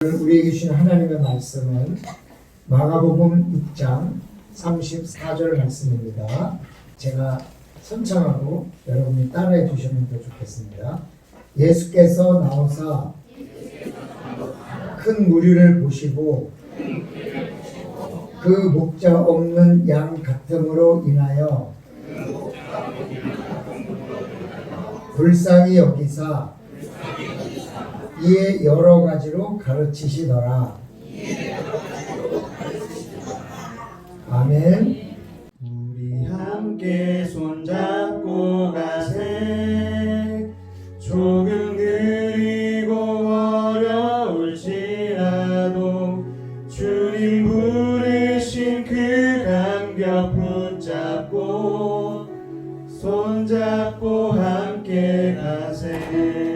우리에게 주신 하나님의 말씀은 마가복음 6장 34절 말씀입니다. 제가 선창하고 여러분이 따라해 주시면 더 좋겠습니다. 예수께서 나오사 큰 무리를 보시고 그 목자 없는 양 같음으로 인하여 불쌍히 여기사 이에 여러 가지로 가르치시더라. 아멘. 우리 함께 손잡고 가세. 조금 느리고 어려울지라도 주님 부르신 그 간격 붙잡고 손잡고 함께 가세.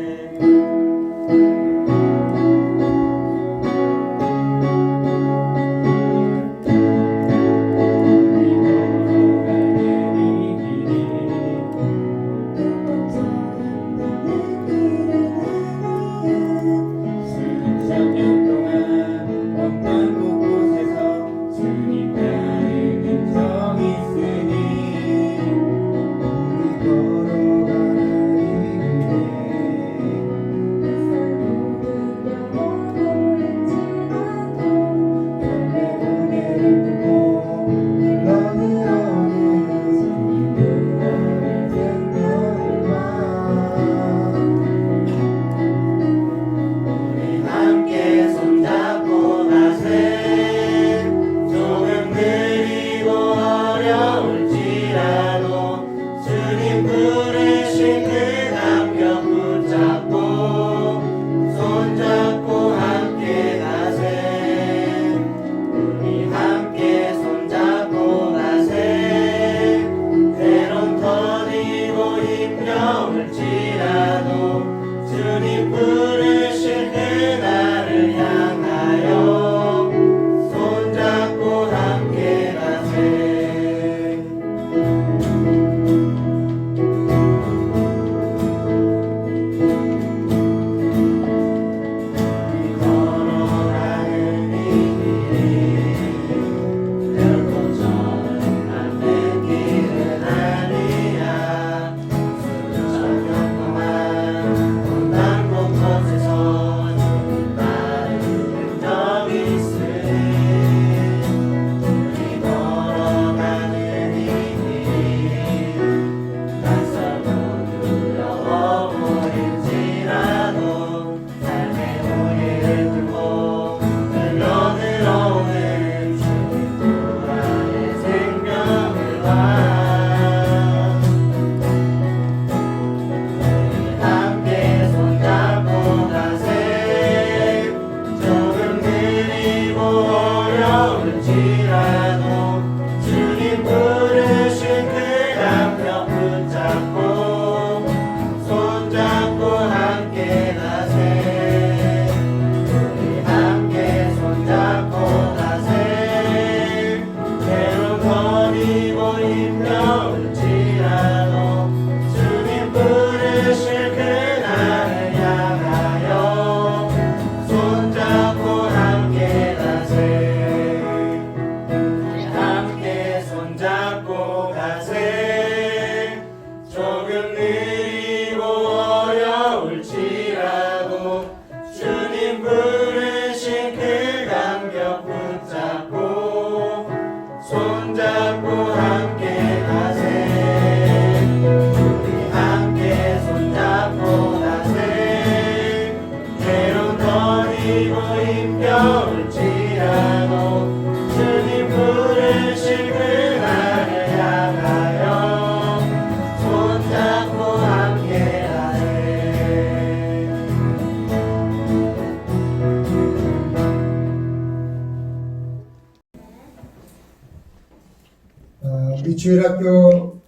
우리 주일학교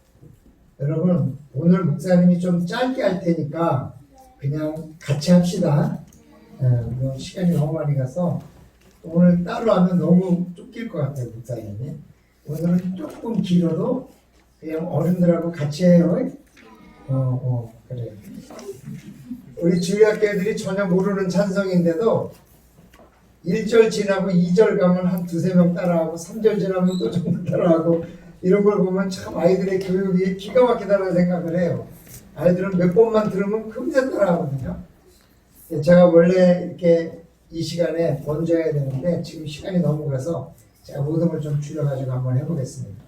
여러분, 오늘 목사님이 좀 짧게 할 테니까 그냥 같이 합시다. 시간이 너무 많이 가서 오늘 따로 하면 너무 쫓길 것 같아요, 목사님이. 오늘은 조금 길어도 그냥 어른들하고 같이 해요. 그래. 우리 주일학교 애들이 전혀 모르는 찬성인데도 1절 지나고 2절 가면 한 두세 명 따라하고 3절 지나면 또 좀 따라하고 이런 걸 보면 참 아이들의 교육이 기가 막히다는 생각을 해요. 아이들은 몇 번만 들으면 금세 따라하거든요. 제가 원래 이렇게 이 시간에 던져야 되는데 지금 시간이 넘어가서 제가 모든 걸 좀 줄여가지고 한번 해보겠습니다.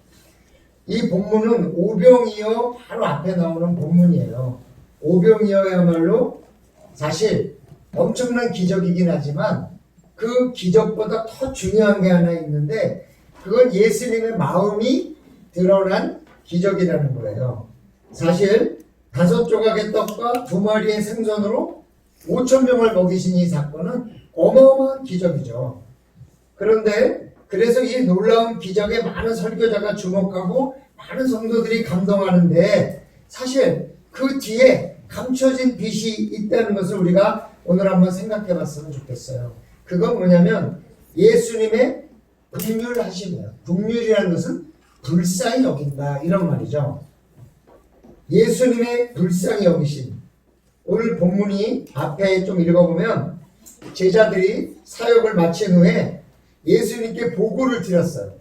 이 본문은 오병이어 바로 앞에 나오는 본문이에요. 오병이어야말로 사실 엄청난 기적이긴 하지만 그 기적보다 더 중요한 게 하나 있는데 그건 예수님의 마음이 드러난 기적이라는 거예요. 사실 5조각의 떡과 2마리의 생선으로 5,000명을 먹이신 이 사건은 어마어마한 기적이죠. 그런데 그래서 이 놀라운 기적에 많은 설교자가 주목하고 많은 성도들이 감동하는데 사실 그 뒤에 감춰진 빛이 있다는 것을 우리가 오늘 한번 생각해 봤으면 좋겠어요. 그건 뭐냐면 예수님의 긍휼하심이에요. 긍휼이라는 것은 불쌍히 여긴다 이런 말이죠. 예수님의 불쌍히 여기심. 오늘 본문이 앞에 좀 읽어보면 제자들이 사역을 마친 후에 예수님께 보고를 드렸어요.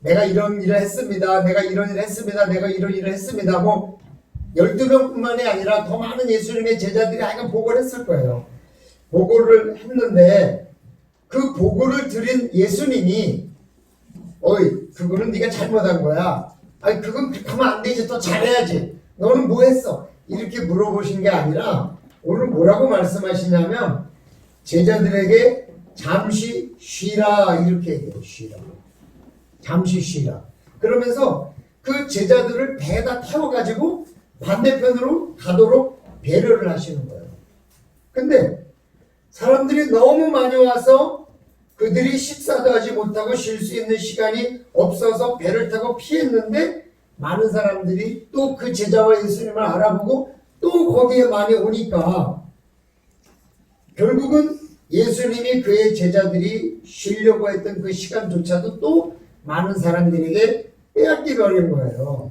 내가 이런 일을 했습니다. 내가 이런 일을 했습니다. 내가 이런 일을 했습니다. 뭐 12명뿐만이 아니라 더 많은 예수님의 제자들이 하여간 보고를 했을 거예요. 보고를 했는데 그 보고를 드린 예수님이 어이 그거는 네가 잘못한 거야. 아니 그건 그렇게 하면 안 되지. 더 잘해야지. 너는 뭐 했어? 이렇게 물어보신 게 아니라 오늘 뭐라고 말씀하시냐면 제자들에게 잠시 쉬라 이렇게 얘기해요. 쉬라. 잠시 쉬라. 그러면서 그 제자들을 배에다 태워가지고 반대편으로 가도록 배려를 하시는 거예요. 근데 사람들이 너무 많이 와서 그들이 식사도 하지 못하고 쉴 수 있는 시간이 없어서 배를 타고 피했는데 많은 사람들이 또 그 제자와 예수님을 알아보고 또 거기에 많이 오니까 결국은 예수님이 그의 제자들이 쉬려고 했던 그 시간조차도 또 많은 사람들에게 빼앗기 버린 거예요.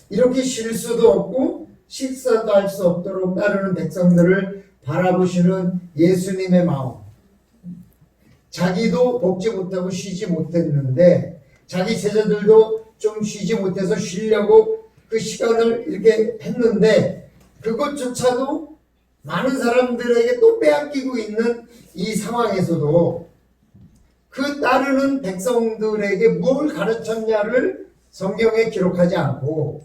이렇게 쉴 수도 없고 식사도 할 수 없도록 따르는 백성들을 바라보시는 예수님의 마음. 자기도 먹지 못하고 쉬지 못했는데 자기 제자들도 좀 쉬지 못해서 쉬려고 그 시간을 이렇게 했는데 그것조차도 많은 사람들에게 또 빼앗기고 있는 이 상황에서도 그 따르는 백성들에게 뭘 가르쳤냐를 성경에 기록하지 않고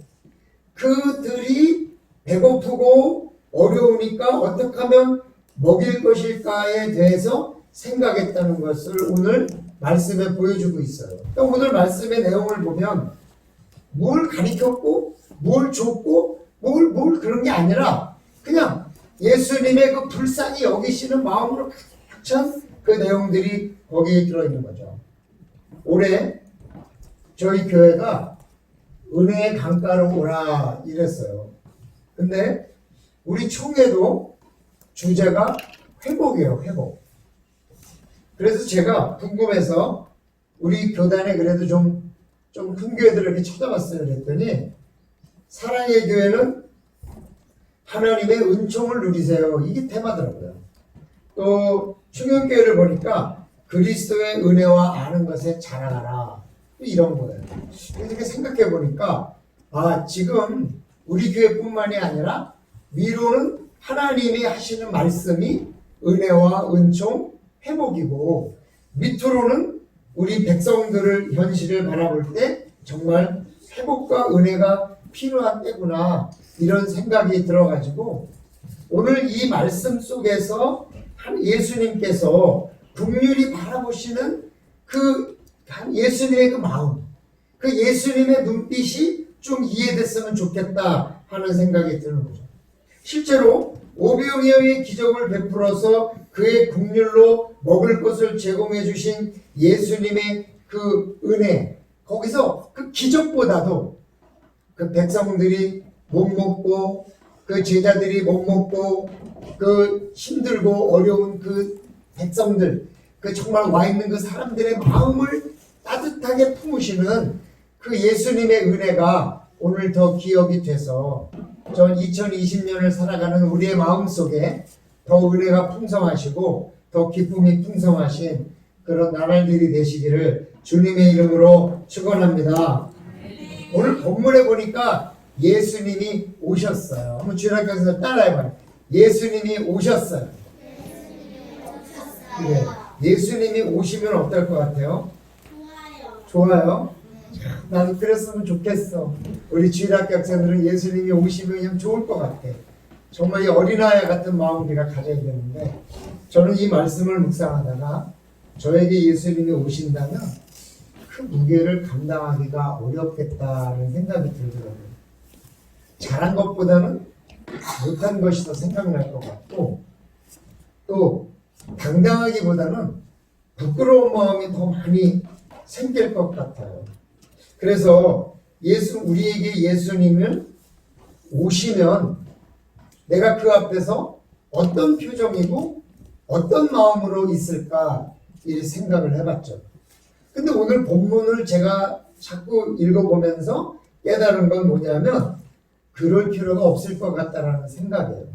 그들이 배고프고 어려우니까 어떻게 하면 먹일 것일까에 대해서 생각했다는 것을 오늘 말씀에 보여주고 있어요. 오늘 말씀의 내용을 보면 뭘 가르쳤고 뭘 줬고 뭘 그런 게 아니라 그냥 예수님의 그 불쌍히 여기시는 마음으로 가득 찬 그 내용들이 거기에 들어있는 거죠. 올해 저희 교회가 은혜의 강가로 오라 이랬어요. 근데 우리 총회도 주제가 회복이에요. 회복. 그래서 제가 궁금해서 우리 교단에 그래도 좀 큰 교회들을 이렇게 찾아봤어요. 그랬더니 사랑의 교회는 하나님의 은총을 누리세요. 이게 테마더라고요. 또 충현교회를 보니까 그리스도의 은혜와 아는 것에 자랑하라. 이런 거예요. 이렇게 생각해 보니까 지금 우리 교회뿐만이 아니라 위로는 하나님이 하시는 말씀이 은혜와 은총, 회복이고 밑으로는 우리 백성들을 현실을 바라볼 때 정말 회복과 은혜가 필요한 때구나 이런 생각이 들어가지고 오늘 이 말씀 속에서 예수님께서 긍휼히 바라보시는 그 예수님의 그 마음, 그 예수님의 눈빛이 좀 이해됐으면 좋겠다 하는 생각이 드는 거죠. 실제로 오병이어의 기적을 베풀어서 그의 긍휼로 먹을 것을 제공해 주신 예수님의 그 은혜, 거기서 그 기적보다도 그 백성들이 못 먹고 그 제자들이 못 먹고 그 힘들고 어려운 그 백성들, 그 정말 와 있는 그 사람들의 마음을 따뜻하게 품으시는 그 예수님의 은혜가 오늘 더 기억이 돼서 전 2020년을 살아가는 우리의 마음 속에 더 은혜가 풍성하시고 더 기쁨이 풍성하신 그런 나날들이 되시기를 주님의 이름으로 축원합니다. 오늘 본문에 보니까 예수님이 오셨어요. 한번 주일학교에서 따라해봐요. 예수님이 오셨어요. 그래. 예수님이 오시면 어떨 것 같아요? 좋아요. 나도 그랬으면 좋겠어. 우리 주일학교 학생들은 예수님이 오시면 그냥 좋을 것 같아. 정말 이 어린아이 같은 마음을 우리가 가져야 되는데, 저는 이 말씀을 묵상하다가 저에게 예수님이 오신다면 그 무게를 감당하기가 어렵겠다는 생각이 들더라고요. 잘한 것보다는 못한 것이 더 생각날 것 같고, 또 당당하기보다는 부끄러운 마음이 더 많이 생길 것 같아요. 그래서 우리에게 예수님을 오시면 내가 그 앞에서 어떤 표정이고 어떤 마음으로 있을까 이 생각을 해봤죠. 근데 오늘 본문을 제가 자꾸 읽어보면서 깨달은 건 뭐냐면 그럴 필요가 없을 것 같다라는 생각이에요.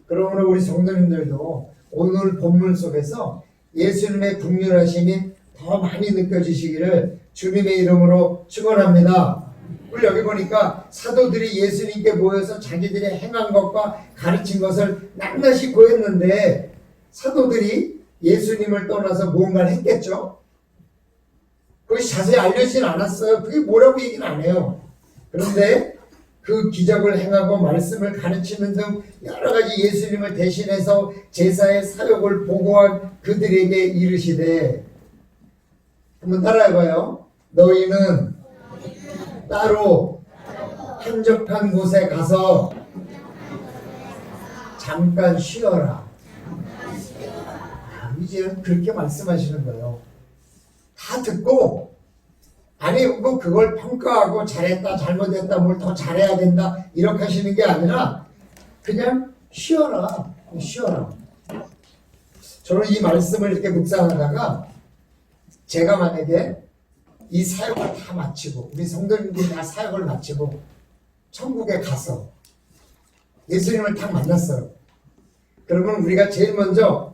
그러므로 우리 성도님들도 오늘 본문 속에서 예수님의 긍휼하심이 더 많이 느껴지시기를 주님의 이름으로 축원합니다. 우리 여기 보니까 사도들이 예수님께 모여서 자기들이 행한 것과 가르친 것을 낱낱이 보였는데 사도들이 예수님을 떠나서 무언가를 했겠죠? 그것이 자세히 알려지진 않았어요. 그게 뭐라고 얘기는 안 해요. 그런데 그 기적을 행하고 말씀을 가르치는 등 여러 가지 예수님을 대신해서 제사의 사역을 보고한 그들에게 이르시되, 한번 따라해봐요. 너희는 따로 한적한 곳에 가서 잠깐 쉬어라. 이제 그렇게 말씀하시는 거예요. 다 듣고 아니 뭐 그걸 평가하고 잘했다 잘못했다 뭘 더 잘해야 된다 이렇게 하시는 게 아니라 그냥 쉬어라. 저는 이 말씀을 이렇게 묵상하다가 제가 만약에 이 사역을 다 마치고 우리 성도님들이 다 사역을 마치고 천국에 가서 예수님을 딱 만났어요. 그러면 우리가 제일 먼저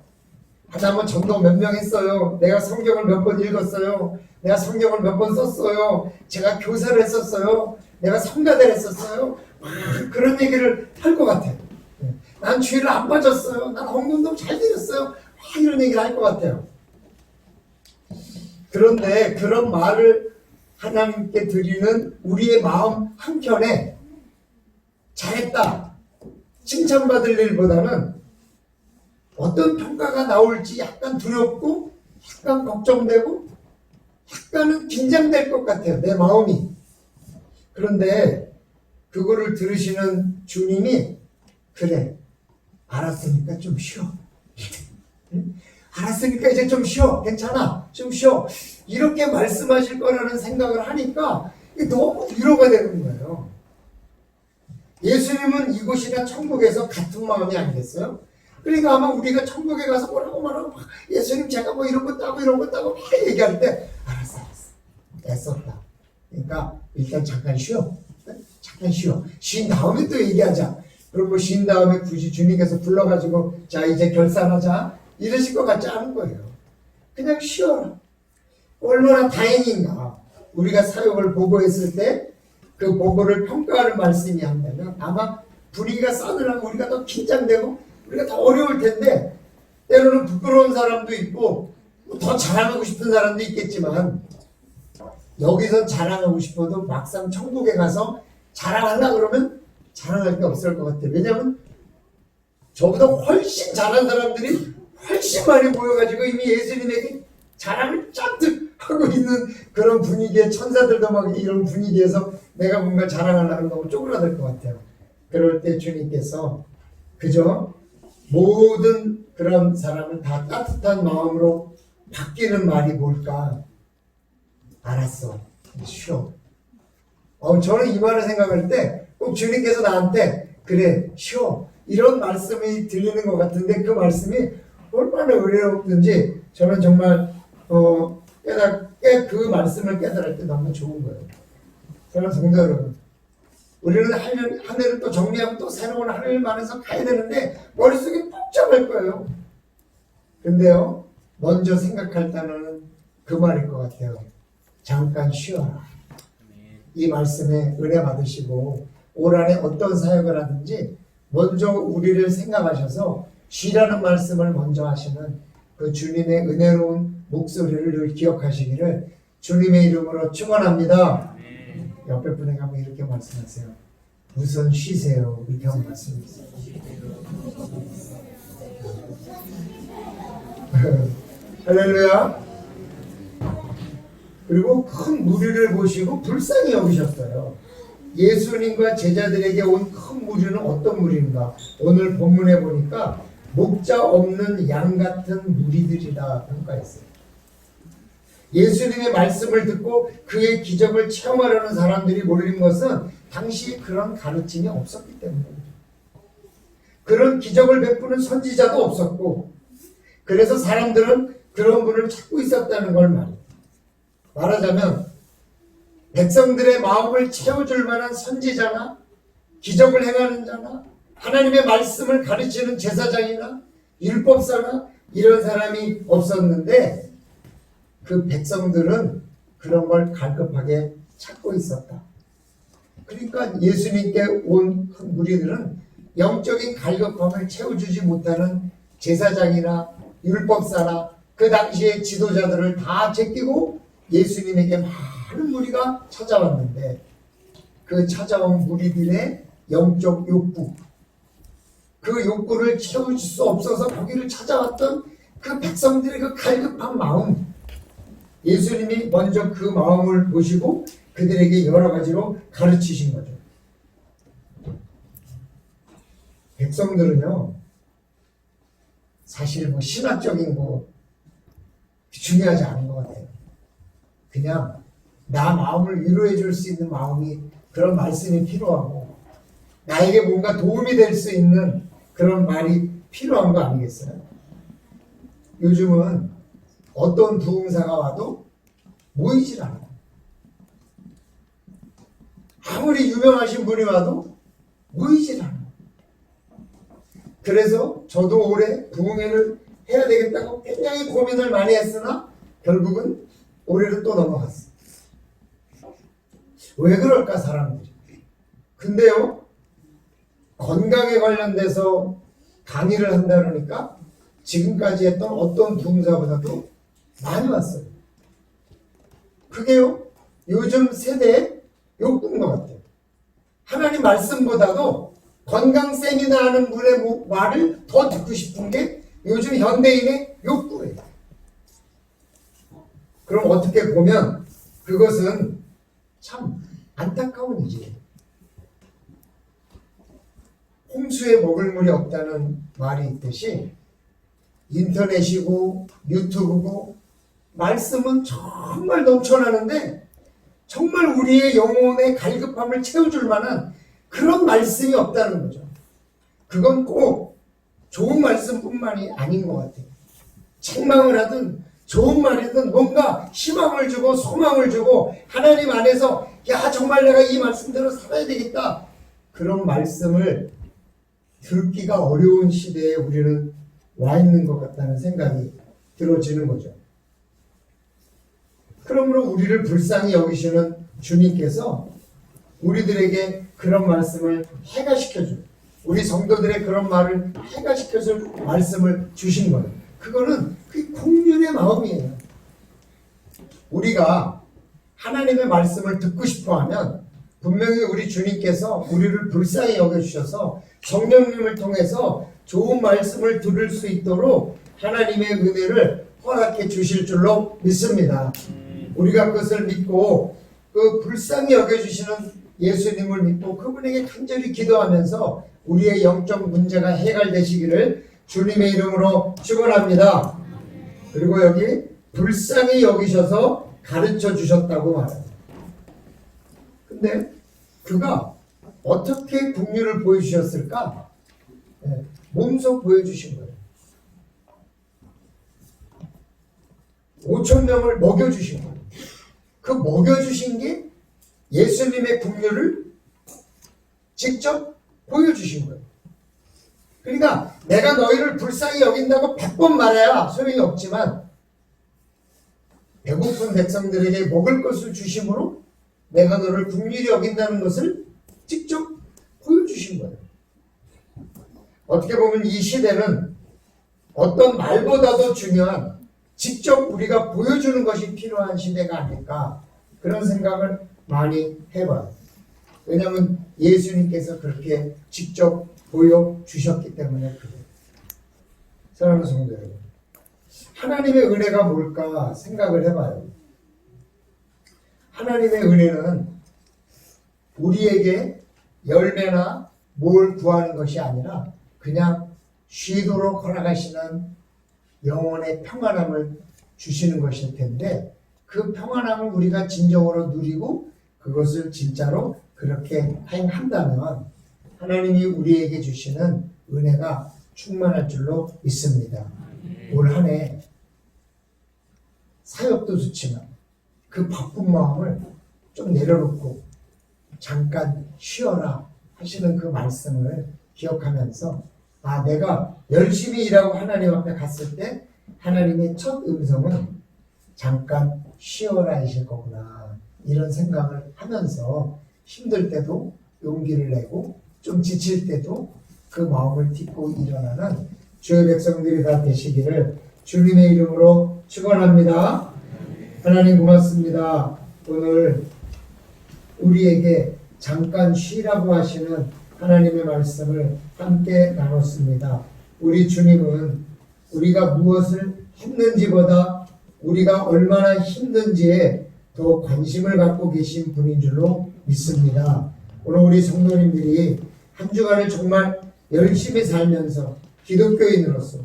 나 뭐 전도 몇 명 했어요. 내가 성경을 몇 번 읽었어요. 내가 성경을 몇 번 썼어요. 제가 교사를 했었어요. 내가 성가대를 했었어요. 그런 얘기를 할 것 같아요. 난 주일을 안 빠졌어요. 난 헌금도 잘 드렸어요. 이런 얘기를 할 것 같아요. 그런데 그런 말을 하나님께 드리는 우리의 마음 한켠에 잘했다 칭찬받을 일보다는 어떤 평가가 나올지 약간 두렵고 약간 걱정되고 약간은 긴장될 것 같아요. 내 마음이. 그런데 그거를 들으시는 주님이 그래 알았으니까 좀 쉬어. 알았으니까 이제 좀 쉬어. 괜찮아. 좀 쉬어. 이렇게 말씀하실 거라는 생각을 하니까 너무 위로가 되는 거예요. 예수님은 이곳이나 천국에서 같은 마음이 아니겠어요? 그러니까 아마 우리가 천국에 가서 뭐라고 말하고 예수님 제가 뭐 이런 거 따고 이런 거 따고 막 얘기할 때 알았어. 애썼다. 그러니까 일단 잠깐 쉬어. 잠깐 쉬어. 쉰 다음에 또 얘기하자. 그리고 쉰 다음에 굳이 주님께서 불러가지고 자 이제 결산하자. 이러실 것 같지 않은 거예요. 그냥 쉬어라. 얼마나 다행인가. 우리가 사역을 보고했을 때 그 보고를 평가하는 말씀이 한다면 아마 분위기가 싸늘하고 우리가 더 긴장되고 우리가 더 어려울 텐데 때로는 부끄러운 사람도 있고 더 자랑하고 싶은 사람도 있겠지만 여기서 자랑하고 싶어도 막상 천국에 가서 자랑하려고 그러면 자랑할 게 없을 것 같아요. 왜냐하면 저보다 훨씬 잘한 사람들이 훨씬 많이 모여가지고 이미 예수님에게 자랑을 잔뜩 하고 있는 그런 분위기에 천사들도 막 이런 분위기에서 내가 뭔가 자랑하려면 너무 쪼그라들 것 같아요. 그럴 때 주님께서 그저 모든 그런 사람을 다 따뜻한 마음으로 바뀌는 말이 뭘까? 알았어. 쉬어. 저는 이 말을 생각할 때 꼭 주님께서 나한테 그래 쉬어 이런 말씀이 들리는 것 같은데 그 말씀이 얼마나 어려웠든지 저는 정말 그 말씀을 깨달을 때 너무 좋은 거예요. 저는 성도 여러분, 우리는 한 해를 또 정리하고 또 새로운 한 해를 만나서 가야 되는데 머릿속이 복잡할 거예요. 근데요, 먼저 생각할 때는 그 말일 것 같아요. 잠깐 쉬어라. 이 말씀에 은혜 받으시고 올 한해 어떤 사역을 하든지 먼저 우리를 생각하셔서 쉬라는 말씀을 먼저 하시는 그 주님의 은혜로운 목소리를 늘 기억하시기를 주님의 이름으로 축원합니다. 옆에 분에게 한번 이렇게 말씀하세요. 우선 쉬세요. 이렇게 한번 말씀하세요. 할렐루야. 그리고 큰 무리를 보시고 불쌍히 여기셨어요. 예수님과 제자들에게 온 큰 무리는 어떤 무리인가? 오늘 본문에 보니까 목자 없는 양 같은 무리들이라 평가했어요. 예수님의 말씀을 듣고 그의 기적을 체험하려는 사람들이 몰린 것은 당시 그런 가르침이 없었기 때문입니다. 그런 기적을 베푸는 선지자도 없었고, 그래서 사람들은 그런 분을 찾고 있었다는 걸 말해요. 말하자면 백성들의 마음을 채워줄 만한 선지자나 기적을 행하는 자나 하나님의 말씀을 가르치는 제사장이나 율법사나 이런 사람이 없었는데 그 백성들은 그런 걸 갈급하게 찾고 있었다. 그러니까 예수님께 온 무리들은 영적인 갈급함을 채워주지 못하는 제사장이나 율법사나 그 당시의 지도자들을 다 제끼고 예수님에게 많은 무리가 찾아왔는데 그 찾아온 무리들의 영적 욕구, 그 욕구를 채워줄 수 없어서 거기를 찾아왔던 그 백성들의 그 갈급한 마음, 예수님이 먼저 그 마음을 보시고 그들에게 여러 가지로 가르치신 거죠. 백성들은요, 사실 뭐 신학적인 거 중요하지 않은 것 같아요. 그냥 나 마음을 위로해 줄 수 있는 마음이 그런 말씀이 필요하고 나에게 뭔가 도움이 될 수 있는 그런 말이 필요한 거 아니겠어요? 요즘은 어떤 부흥사가 와도 모이질 않아요. 아무리 유명하신 분이 와도 모이질 않아요. 그래서 저도 올해 부흥회를 해야 되겠다고 굉장히 고민을 많이 했으나 결국은 올해를 또 넘어갔어요. 왜 그럴까 사람들이. 근데요, 건강에 관련돼서 강의를 한다 그러니까 지금까지 했던 어떤 부흥사보다도 많이 왔어요. 그게요, 요즘 세대의 욕구인 것 같아요. 하나님 말씀보다도 건강 세미나 하는 분의 말을 더 듣고 싶은 게 요즘 현대인의 욕구예요. 그럼 어떻게 보면 그것은 참 안타까운 일이에요. 홍수에 먹을 물이 없다는 말이 있듯이 인터넷이고 유튜브고 말씀은 정말 넘쳐나는데 정말 우리의 영혼의 갈급함을 채워줄 만한 그런 말씀이 없다는 거죠. 그건 꼭 좋은 말씀뿐만이 아닌 것 같아요. 책망을 하든 좋은 말이든 뭔가 희망을 주고 소망을 주고 하나님 안에서 야 정말 내가 이 말씀대로 살아야 되겠다, 그런 말씀을 듣기가 어려운 시대에 우리는 와 있는 것 같다는 생각이 들어지는 거죠. 그러므로 우리를 불쌍히 여기시는 주님께서 우리들에게 그런 말씀을 해가시켜줄, 우리 성도들의 그런 말을 해가시켜줄 말씀을 주신 거예요. 그거는 그 공륜의 마음이에요. 우리가 하나님의 말씀을 듣고 싶어하면 분명히 우리 주님께서 우리를 불쌍히 여겨주셔서 성령님을 통해서 좋은 말씀을 들을 수 있도록 하나님의 은혜를 허락해 주실 줄로 믿습니다. 우리가 그것을 믿고 그 불쌍히 여겨주시는 예수님을 믿고 그분에게 간절히 기도하면서 우리의 영적 문제가 해결되시기를 주님의 이름으로 축원합니다. 그리고 여기 불쌍히 여기셔서 가르쳐 주셨다고 말해요. 근데 그가 어떻게 긍휼을 보여주셨을까? 몸소 보여주신 거예요. 5,000명을 먹여주신 거예요. 그 먹여주신 게 예수님의 긍휼을 직접 보여주신 거예요. 그러니까 내가 너희를 불쌍히 여긴다고 100번 말해야 소용이 없지만 배고픈 백성들에게 먹을 것을 주심으로 내가 너를 긍휼히 여긴다는 것을 직접 보여주신 거예요. 어떻게 보면 이 시대는 어떤 말보다도 중요한 직접 우리가 보여주는 것이 필요한 시대가 아닐까 그런 생각을 많이 해봐요. 왜냐하면 예수님께서 그렇게 직접 보여주셨기 때문에 그래요. 사랑하는 성도 여러분, 하나님의 은혜가 뭘까 생각을 해봐요. 하나님의 은혜는 우리에게 열매나 뭘 구하는 것이 아니라 그냥 쉬도록 허락하시는 영혼의 평안함을 주시는 것일 텐데 그 평안함을 우리가 진정으로 누리고 그것을 진짜로 그렇게 행한다면 하나님이 우리에게 주시는 은혜가 충만할 줄로 믿습니다. 올 한 해 사역도 좋지만 그 바쁜 마음을 좀 내려놓고 잠깐 쉬어라 하시는 그 말씀을 기억하면서 내가 열심히 일하고 하나님 앞에 갔을 때 하나님의 첫 음성은 잠깐 쉬어라 하실 거구나 이런 생각을 하면서 힘들 때도 용기를 내고 좀 지칠 때도 그 마음을 딛고 일어나는 주의 백성들이 다 되시기를 주님의 이름으로 축원합니다. 하나님 고맙습니다. 오늘 우리에게 잠깐 쉬라고 하시는 하나님의 말씀을 함께 나눴습니다. 우리 주님은 우리가 무엇을 했는지보다 우리가 얼마나 힘든지에 더 관심을 갖고 계신 분인 줄로 믿습니다. 오늘 우리 성도님들이 한 주간을 정말 열심히 살면서 기독교인으로서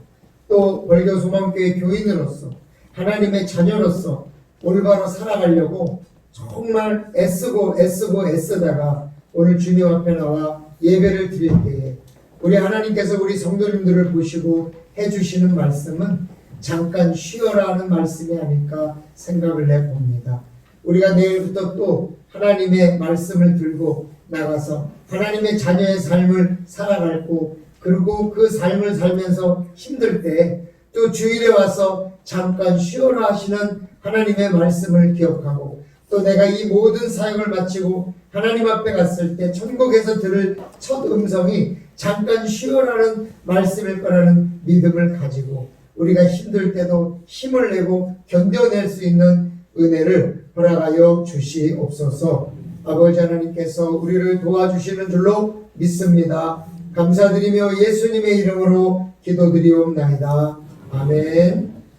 또 월교소망교회 교인으로서 하나님의 자녀로서 올바로 살아가려고 정말 애쓰다가 오늘 주님 앞에 나와 예배를 드릴 때에 우리 하나님께서 우리 성도님들을 보시고 해주시는 말씀은 잠깐 쉬어라 하는 말씀이 아닐까 생각을 해봅니다. 우리가 내일부터 또 하나님의 말씀을 들고 나가서 하나님의 자녀의 삶을 살아갈고 그리고 그 삶을 살면서 힘들 때 또 주일에 와서 잠깐 쉬어라 하시는 하나님의 말씀을 기억하고 또 내가 이 모든 사역을 마치고 하나님 앞에 갔을 때 천국에서 들을 첫 음성이 잠깐 쉬어라는 말씀일 거라는 믿음을 가지고 우리가 힘들 때도 힘을 내고 견뎌낼 수 있는 은혜를 허락하여 주시옵소서. 아버지 하나님께서 우리를 도와주시는 줄로 믿습니다. 감사드리며 예수님의 이름으로 기도드리옵나이다. 아멘.